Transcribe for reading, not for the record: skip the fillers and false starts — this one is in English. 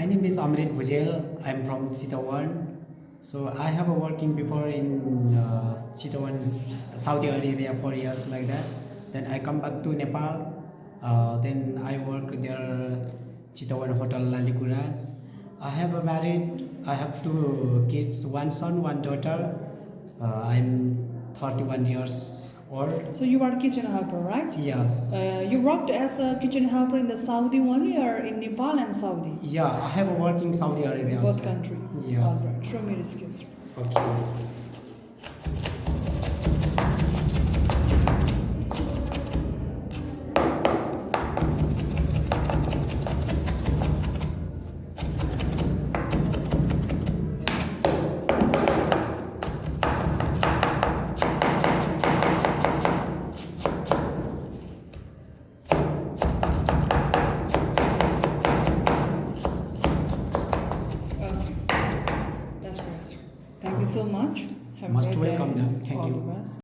My name is Amrit Bhujel. I'm from Chitawan. So I have a working before in Chitawan, Saudi Arabia 4 years like that. Then I come back to Nepal. Then I work there, Chitawan Hotel Lalikuras. I have a married. I have two kids, one son, one daughter. I'm 31 years old. So you are a kitchen helper, right? Yes. You worked as a kitchen helper in the Saudi only or in Nepal and Saudi? Yeah, I have a work in Saudi Arabia Both also. country. Yes. All right. Show me the skills. Okay. Okay. That's great, sir. Thank you so much. Have a Most great day. welcome, ma'am. Thank All you. the best.